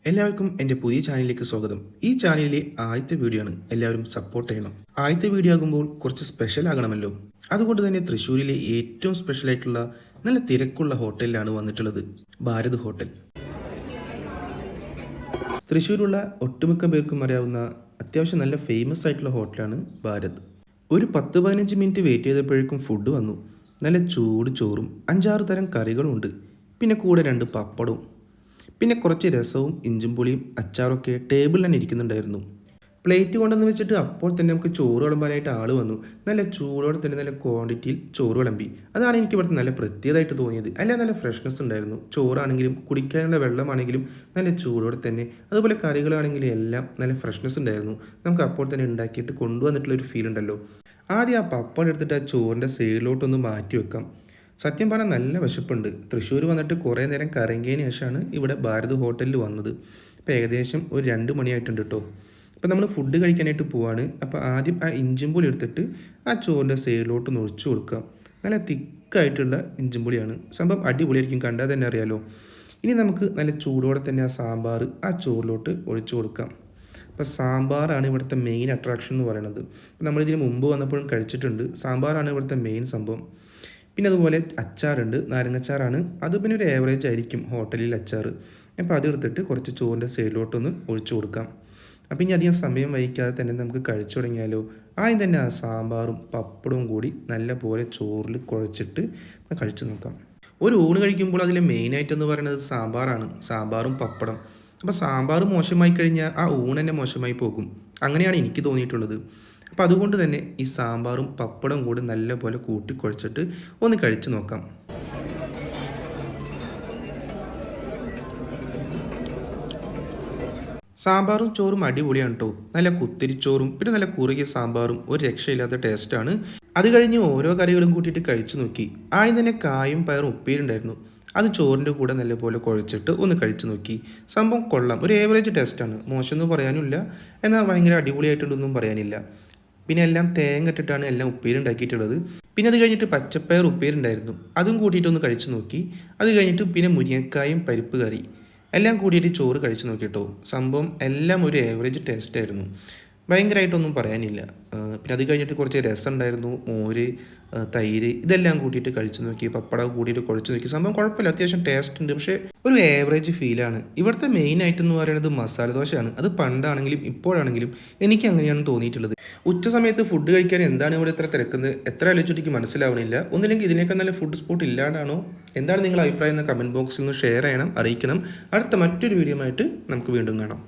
എല്ലാവർക്കും എൻ്റെ പുതിയ ചാനലിലേക്ക് സ്വാഗതം. ഈ ചാനലിലെ ആദ്യത്തെ വീഡിയോ ആണ്. എല്ലാവരും സപ്പോർട്ട് ചെയ്യണം. ആദ്യത്തെ വീഡിയോ ആകുമ്പോൾ കുറച്ച് സ്പെഷ്യൽ ആകണമല്ലോ. അതുകൊണ്ട് തന്നെ തൃശ്ശൂരിലെ ഏറ്റവും സ്പെഷ്യൽ ആയിട്ടുള്ള നല്ല തിരക്കുള്ള ഹോട്ടലിലാണ് വന്നിട്ടുള്ളത്. ഭാരത് ഹോട്ടൽ. തൃശ്ശൂരുള്ള ഒട്ടുമിക്ക പേർക്കും അറിയാവുന്ന അത്യാവശ്യം നല്ല ഫേമസ് ആയിട്ടുള്ള ഹോട്ടലാണ് ഭാരത്. ഒരു 10-15 മിനിറ്റ് വെയിറ്റ് ചെയ്തപ്പോഴേക്കും ഫുഡ് വന്നു. നല്ല ചൂട് ചോറും 5-6 തരം കറികളും ഉണ്ട്. പിന്നെ കൂടെ 2 പപ്പടവും, പിന്നെ കുറച്ച് രസവും ഇഞ്ചും പുളിയും അച്ചാറൊക്കെ ടേബിളിൽ തന്നെ ഇരിക്കുന്നുണ്ടായിരുന്നു. പ്ലേറ്റ് കൊണ്ടുവന്ന് വെച്ചിട്ട് അപ്പോൾ തന്നെ നമുക്ക് ചോറ് വിളമ്പാനായിട്ട് ആൾ വന്നു. നല്ല ചൂടോടെ തന്നെ നല്ല ക്വാണ്ടിറ്റിയിൽ ചോറ് വിളമ്പി. അതാണ് എനിക്ക് ഇവിടുത്തെ നല്ല പ്രത്യേകമായിട്ട് തോന്നിയത്. അല്ല, നല്ല ഫ്രഷ്നെസ് ഉണ്ടായിരുന്നു. ചോറാണെങ്കിലും കുടിക്കാനുള്ള വെള്ളമാണെങ്കിലും നല്ല ചൂടോടെ തന്നെ, അതുപോലെ കറികളാണെങ്കിലും എല്ലാം നല്ല ഫ്രഷ്നെസ് ഉണ്ടായിരുന്നു. നമുക്ക് അപ്പോൾ തന്നെ ഉണ്ടാക്കിയിട്ട് കൊണ്ടുവന്നിട്ടുള്ളൊരു ഫീൽ ഉണ്ടല്ലോ. ആദ്യം ആ പപ്പടം എടുത്തിട്ട് ആ ചോറിൻ്റെ സൈഡിലോട്ടൊന്ന് മാറ്റി വെക്കാം. സത്യം പറഞ്ഞാൽ നല്ല വിശപ്പുണ്ട്. തൃശ്ശൂർ വന്നിട്ട് കുറേ നേരം കറങ്ങിയതിന് ശേഷമാണ് ഇവിടെ ഭാരത് ഹോട്ടലിൽ വന്നത്. ഇപ്പോൾ ഏകദേശം ഒരു 2 മണിയായിട്ടുണ്ട് കേട്ടോ. അപ്പോൾ നമ്മൾ ഫുഡ് കഴിക്കാനായിട്ട് പോവാണ്. അപ്പോൾ ആദ്യം ആ ഇഞ്ചും പുളി എടുത്തിട്ട് ആ ചോറിൻ്റെ സൈഡിലോട്ട് ഒഴിച്ചു കൊടുക്കാം. നല്ല തിക്കായിട്ടുള്ള ഇഞ്ചും പുളിയാണ്. സംഭവം അടിപൊളിയായിരിക്കും, കണ്ടാൽ തന്നെ അറിയാലോ. ഇനി നമുക്ക് നല്ല ചൂടോടെ തന്നെ ആ സാമ്പാർ ആ ചോറിലോട്ട് ഒഴിച്ചു കൊടുക്കാം. അപ്പോൾ സാമ്പാറാണ് ഇവിടുത്തെ മെയിൻ അട്രാക്ഷൻ എന്ന് പറയുന്നത്. നമ്മളിതിന് മുമ്പ് വന്നപ്പോഴും കഴിച്ചിട്ടുണ്ട്. സാമ്പാറാണ് ഇവിടുത്തെ മെയിൻ സംഭവം. പിന്നെ അതുപോലെ അച്ചാറുണ്ട്, നാരങ്ങച്ചാറാണ്. അത് പിന്നെ ഒരു ആവറേജ് ആയിരിക്കും ഹോട്ടലിൽ അച്ചാർ. അപ്പോൾ അതെടുത്തിട്ട് കുറച്ച് ചോറിൻ്റെ സൈഡിലോട്ടൊന്ന് ഒഴിച്ചു കൊടുക്കാം. അപ്പോൾ ഇനി അധികം സമയം വഹിക്കാതെ തന്നെ നമുക്ക് കഴിച്ചു തുടങ്ങിയാലോ. ആദ്യം തന്നെ ആ സാമ്പാറും പപ്പടവും കൂടി നല്ല പോലെ ചോറിൽ കുഴച്ചിട്ട് കഴിച്ചു നോക്കാം. ഒരു ഊണ് കഴിക്കുമ്പോൾ അതിലെ മെയിനായിട്ടെന്ന് പറയുന്നത് സാമ്പാറാണ്. സാമ്പാറും പപ്പടം. അപ്പോൾ സാമ്പാർ മോശമായി കഴിഞ്ഞാൽ ആ ഊണ് തന്നെ മോശമായി പോകും. അങ്ങനെയാണ് എനിക്ക് തോന്നിയിട്ടുള്ളത്. അപ്പോൾ അതുകൊണ്ട് തന്നെ ഈ സാമ്പാറും പപ്പടവും കൂടി നല്ലപോലെ കൂട്ടിക്കുഴച്ചിട്ട് ഒന്ന് കഴിച്ചു നോക്കാം. സാമ്പാറും ചോറും അടിപൊളിയാണ് കേട്ടോ. നല്ല കുത്തിരിച്ചോറും പിന്നെ നല്ല കുറുകിയ സാമ്പാറും ഒരു രക്ഷയില്ലാത്ത ടേസ്റ്റാണ്. അത് കഴിഞ്ഞ് ഓരോ കറികളും കൂട്ടിയിട്ട് കഴിച്ചു നോക്കി. ആദ്യം തന്നെ കായും പയറും ഉപ്പേരിണ്ടായിരുന്നു. അത് ചോറിൻ്റെ കൂടെ നല്ലപോലെ കുഴച്ചിട്ട് ഒന്ന് കഴിച്ചു നോക്കി. സംഭവം കൊള്ളാം. ഒരു ഏവറേജ് ടേസ്റ്റാണ്. മോശമൊന്നും പറയാനില്ല, എന്നാൽ ഭയങ്കര അടിപൊളിയായിട്ടുള്ളതൊന്നും പറയാനില്ല. പിന്നെ എല്ലാം തേങ്ങ ഇട്ടിട്ടാണ് എല്ലാം ഉപ്പേരി ഉണ്ടാക്കിയിട്ടുള്ളത്. പിന്നെ അത് കഴിഞ്ഞിട്ട് പച്ചപ്പയർ ഉപ്പേരി ഉണ്ടായിരുന്നു. അതും കൂട്ടിയിട്ടൊന്ന് കഴിച്ചു നോക്കി. അത് കഴിഞ്ഞിട്ട് പിന്നെ മുരിങ്ങക്കായും പരിപ്പ് കറി എല്ലാം കൂടിയിട്ട് ചോറ് കഴിച്ചു നോക്കിയിട്ടോ. സംഭവം എല്ലാം ഒരു ഏവറേജ് ടേസ്റ്റ് ആയിരുന്നു. ഭയങ്കരമായിട്ടൊന്നും പറയാനില്ല. പിന്നെ അത് കഴിഞ്ഞിട്ട് കുറച്ച് രസം ഉണ്ടായിരുന്നു, മോര്, തൈര് ഇതെല്ലാം കൂട്ടിയിട്ട് കഴിച്ചു നോക്കി. പപ്പടം കൂട്ടിയിട്ട് കുഴച്ച് നോക്കി. സംഭവം കുഴപ്പമില്ല, അത്യാവശ്യം ടേസ്റ്റ് ഉണ്ട്. പക്ഷേ ഒരു ഏവറേജ് ഫീലാണ്. ഇവിടുത്തെ മെയിൻ ആയിട്ട് എന്ന് പറയുന്നത് മസാല ദോശയാണ്. അത് പണ്ടാണെങ്കിലും ഇപ്പോഴാണെങ്കിലും എനിക്ക് അങ്ങനെയാണ് തോന്നിയിട്ടുള്ളത്. ഉച്ച സമയത്ത് ഫുഡ് കഴിക്കാൻ എന്താണ് ഇവിടെ ഇത്ര തിരക്കുന്നത് എത്ര ആലോചിച്ചിട്ട് മനസ്സിലാവണില്ല. ഒന്നില്ലെങ്കിൽ ഇതിനേക്കാൾ നല്ല ഫുഡ് സ്പോട്ട് ഇല്ലാണ്ടാണോ? എന്താണ് നിങ്ങളുടെ അഭിപ്രായം എന്ന് കമൻറ്റ് ബോക്സിൽ നിന്ന് ഷെയർ ചെയ്യണം, അറിയിക്കണം. അടുത്ത മറ്റൊരു വീഡിയോ ആയിട്ട് നമുക്ക് വീണ്ടും കാണാം.